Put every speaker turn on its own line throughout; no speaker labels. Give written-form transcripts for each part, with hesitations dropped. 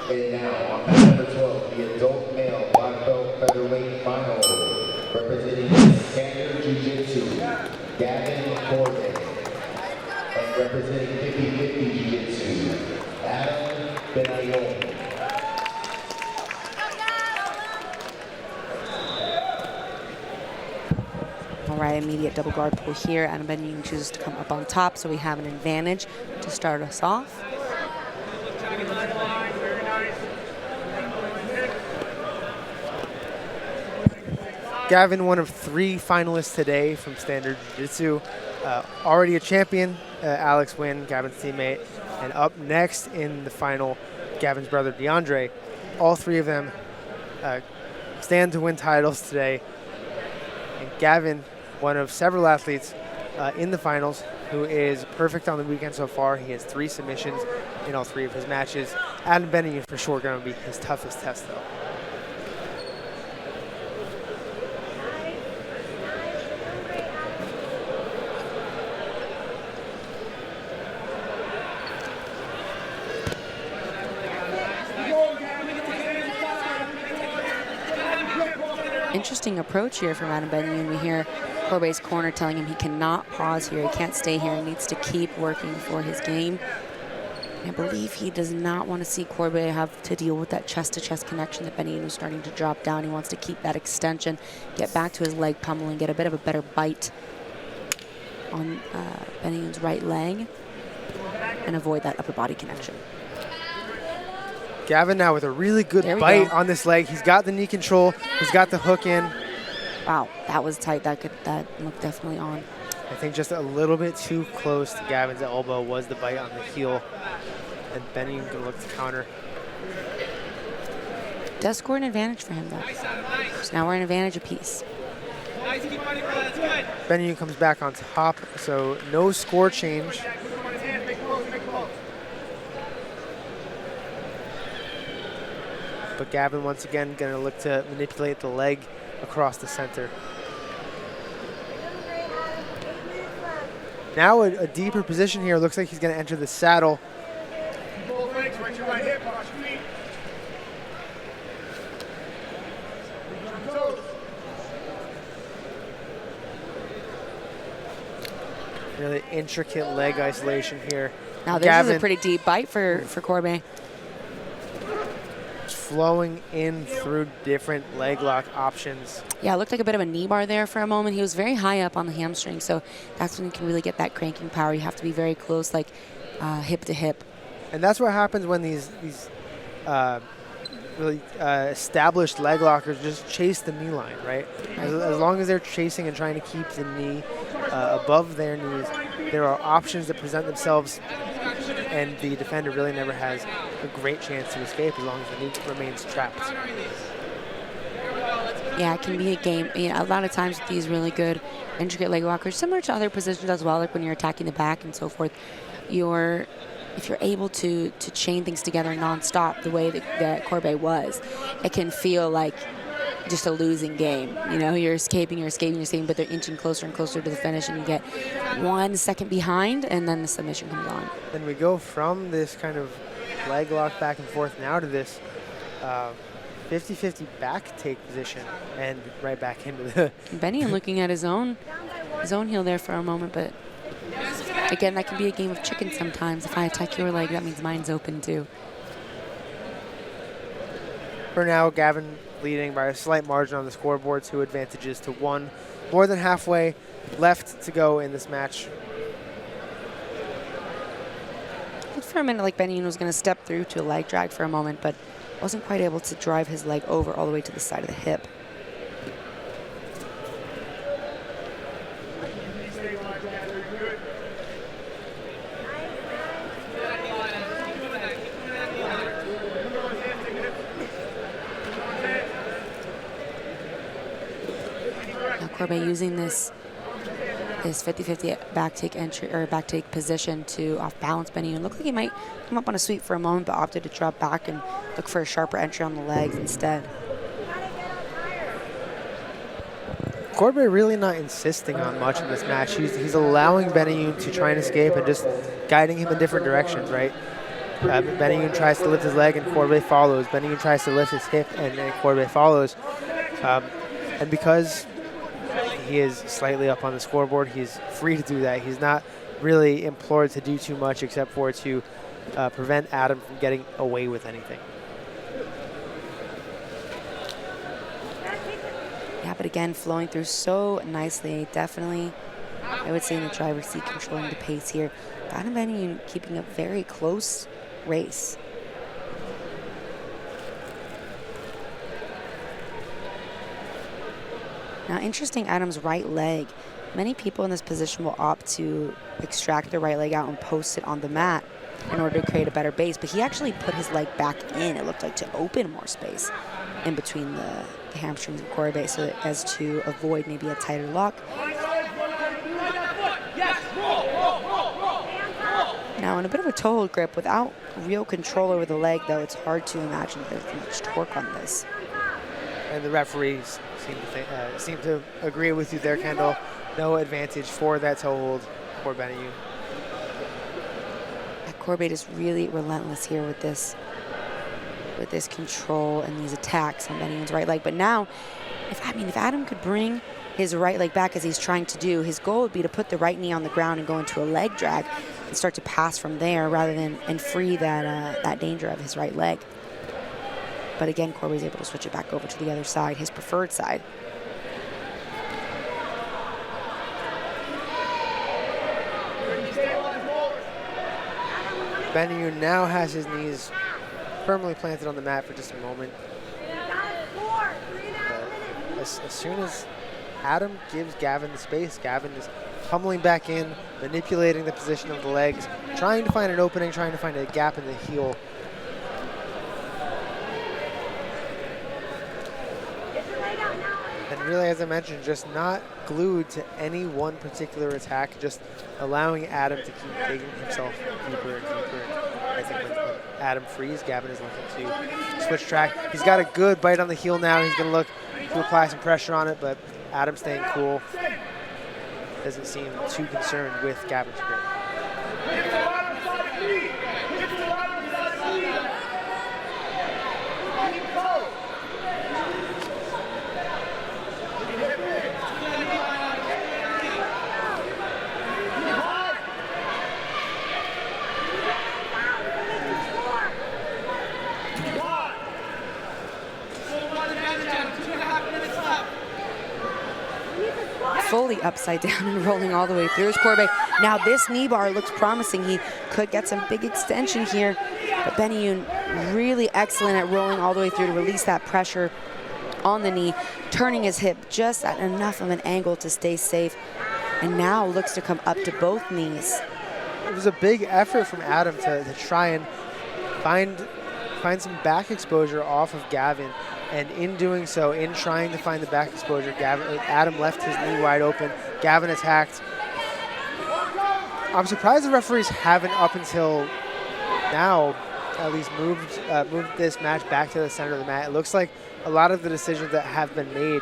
And now, on mat number 12, the adult male black belt featherweight final, representing Standard Jiu-Jitsu, Gavin Corbe. And representing 50-50 Jiu-Jitsu, Benayoun.
All right, immediate double guard pull here. Adam Benayoun chooses to come up on top, so we have an advantage to start us off.
Gavin, one of 3 finalists today from Standard Jiu-Jitsu. Already a champion, Alex Wynn, Gavin's teammate. And up next in the final, Gavin's brother, DeAndre. All 3 of them stand to win titles today. And Gavin, one of several athletes in the finals, who is perfect on the weekend so far. He has 3 submissions in all 3 of his matches. Adam Benayoun for sure going to be his toughest test, though.
Interesting approach here from Adam Benayoun. We hear Corbe's corner telling him he cannot pause here. He can't stay here. He needs to keep working for his game. I believe he does not want to see Corbe have to deal with that chest-to-chest connection that Benayoun was starting to drop down. He wants to keep that extension, get back to his leg pummel, and get a bit of a better bite on Benayoun's right leg and avoid that upper body connection.
Gavin now with a really good bite on this leg. He's got the knee control. He's got the hook in.
Wow, that was tight. That looked definitely on.
I think just a little bit too close to Gavin's elbow was the bite on the heel. And Benayoun can look to counter.
Does score an advantage for him, though. So now we're an advantage apiece.
Benayoun comes back on top, so no score change. But Gavin, once again, going to look to manipulate the leg across the center. Now a deeper position here. Looks like he's going to enter the saddle. Really intricate leg isolation here.
Now this is a pretty deep bite for Corbe.
Flowing in through different leg lock options.
Yeah, it looked like a bit of a knee bar there for a moment. He was very high up on the hamstring, so that's when you can really get that cranking power. You have to be very close, like hip to hip.
And that's what happens when these really established leg lockers just chase the knee line, right? As long as they're chasing and trying to keep the knee above their knees, there are options that present themselves, and the defender really never has a great chance to escape as long as the knee remains trapped.
Yeah, it can be a game. You know, a lot of times with these really good intricate leg lockers, similar to other positions as well, like when you're attacking the back and so forth, if you're able to chain things together nonstop the way that Corbe was, it can feel like just a losing game. You know, you're escaping, but they're inching closer and closer to the finish, and you get 1 second behind, and then the submission comes on.
Then we go from this kind of leg lock back and forth now to this 50-50 back take position and right back into the...
Benayoun looking at his own heel there for a moment, but again, that can be a game of chicken sometimes. If I attack your leg, that means mine's open too.
For now, Gavin leading by a slight margin on the scoreboard, 2 advantages to 1. More than halfway left to go in this match.
Looked for a minute like Benayoun was going to step through to a leg drag for a moment, but wasn't quite able to drive his leg over all the way to the side of the hip. Corbe using this 50-50 back take entry or back take position to off balance Benayoun. Looked like he might come up on a sweep for a moment, but opted to drop back and look for a sharper entry on the legs instead.
Corbe really not insisting on much in this match. He's allowing Benayoun to try and escape and just guiding him in different directions, right? Benayoun tries to lift his leg and Corbe follows. Benayoun tries to lift his hip and Corbe follows. And because he is slightly up on the scoreboard, he's free to do that. He's not really implored to do too much except for to prevent Adam from getting away with anything.
Yeah, but again, flowing through so nicely. Definitely, I would say in the driver's seat, controlling the pace here. Adam Benayoun keeping a very close race. Now, interesting, Adam's right leg. Many people in this position will opt to extract their right leg out and post it on the mat in order to create a better base, but he actually put his leg back in, it looked like, to open more space in between the hamstrings and core base, so that as to avoid maybe a tighter lock. Now, in a bit of a toe hold grip, without real control over the leg, though, it's hard to imagine there's much torque on this.
And the referees seem to agree with you there, Kendall. No advantage for that toe hold for Benayoun.
Corbe is really relentless here with this control and these attacks on Benayoun's right leg. But now, if Adam could bring his right leg back as he's trying to do, his goal would be to put the right knee on the ground and go into a leg drag and start to pass from there rather than and free that danger of his right leg. But again, Corbe is able to switch it back over to the other side, his preferred side.
Benayoun now has his knees firmly planted on the mat for just a moment. As soon as Adam gives Gavin the space, Gavin is pummeling back in, manipulating the position of the legs, trying to find an opening, trying to find a gap in the heel. And really, as I mentioned, just not glued to any one particular attack, just allowing Adam to keep digging himself deeper and deeper. I think when Adam frees, Gavin is looking to switch track. He's got a good bite on the heel now. He's going to look to apply some pressure on it, but Adam staying cool. Doesn't seem too concerned with Gavin's grip.
Fully upside down and rolling all the way through his Corbe. Now this knee bar looks promising. He could get some big extension here, but Benayoun really excellent at rolling all the way through to release that pressure on the knee, turning his hip just at enough of an angle to stay safe, and now looks to come up to both knees.
It was a big effort from Adam to try and find some back exposure off of Gavin. And in doing so, in trying to find the back exposure, Adam left his knee wide open. Gavin attacked. I'm surprised the referees haven't, up until now, at least moved this match back to the center of the mat. It looks like a lot of the decisions that have been made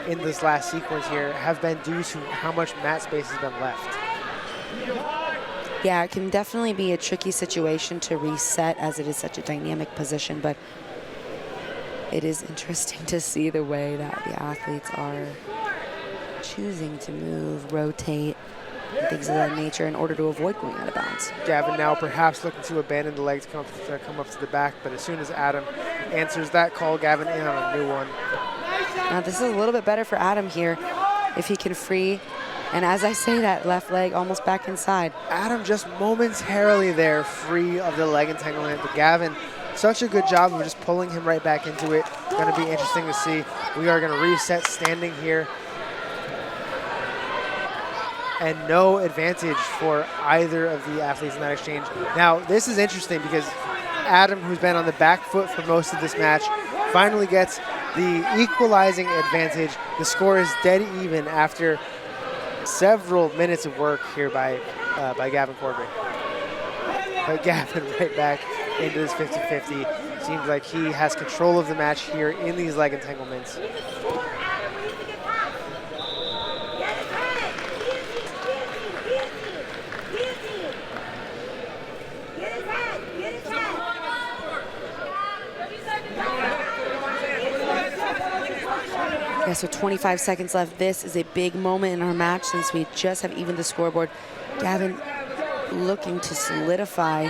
in this last sequence here have been due to how much mat space has been left.
Yeah, it can definitely be a tricky situation to reset as it is such a dynamic position, but it is interesting to see the way that the athletes are choosing to move, rotate, and things of that nature in order to avoid going out of bounds.
Gavin now perhaps looking to abandon the leg to come up to the back, but as soon as Adam answers that call, Gavin in on a new one.
Now this is a little bit better for Adam here if he can free, and as I say that, left leg almost back inside.
Adam just momentarily there free of the leg entanglement, but Gavin, such a good job of just pulling him right back into it. Going to be interesting to see. We are going to reset standing here. And no advantage for either of the athletes in that exchange. Now, this is interesting because Adam, who's been on the back foot for most of this match, finally gets the equalizing advantage. The score is dead even after several minutes of work here by Gavin Corbe. But Gavin right back into this 50-50. Seems like he has control of the match here in these leg entanglements.
Yeah, so 25 seconds left. This is a big moment in our match since we just have evened the scoreboard. Gavin looking to solidify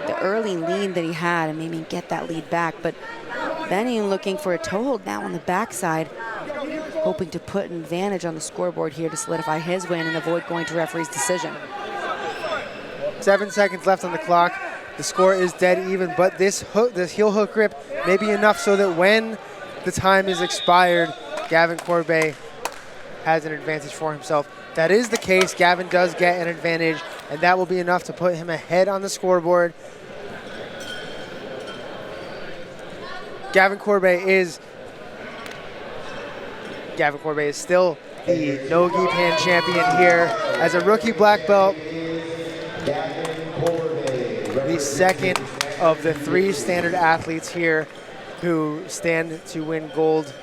the early lead that he had and maybe get that lead back. But Benayoun looking for a toe hold now on the backside, hoping to put an advantage on the scoreboard here to solidify his win and avoid going to referee's decision.
7 seconds left on the clock. The score is dead even, but this heel hook grip may be enough so that when the time is expired, Gavin Corbe has an advantage for himself. That is the case. Gavin does get an advantage, and that will be enough to put him ahead on the scoreboard. Gavin Corbe is still the no-gi pan champion here as a rookie black belt. The second of the 3 standard athletes here who stand to win gold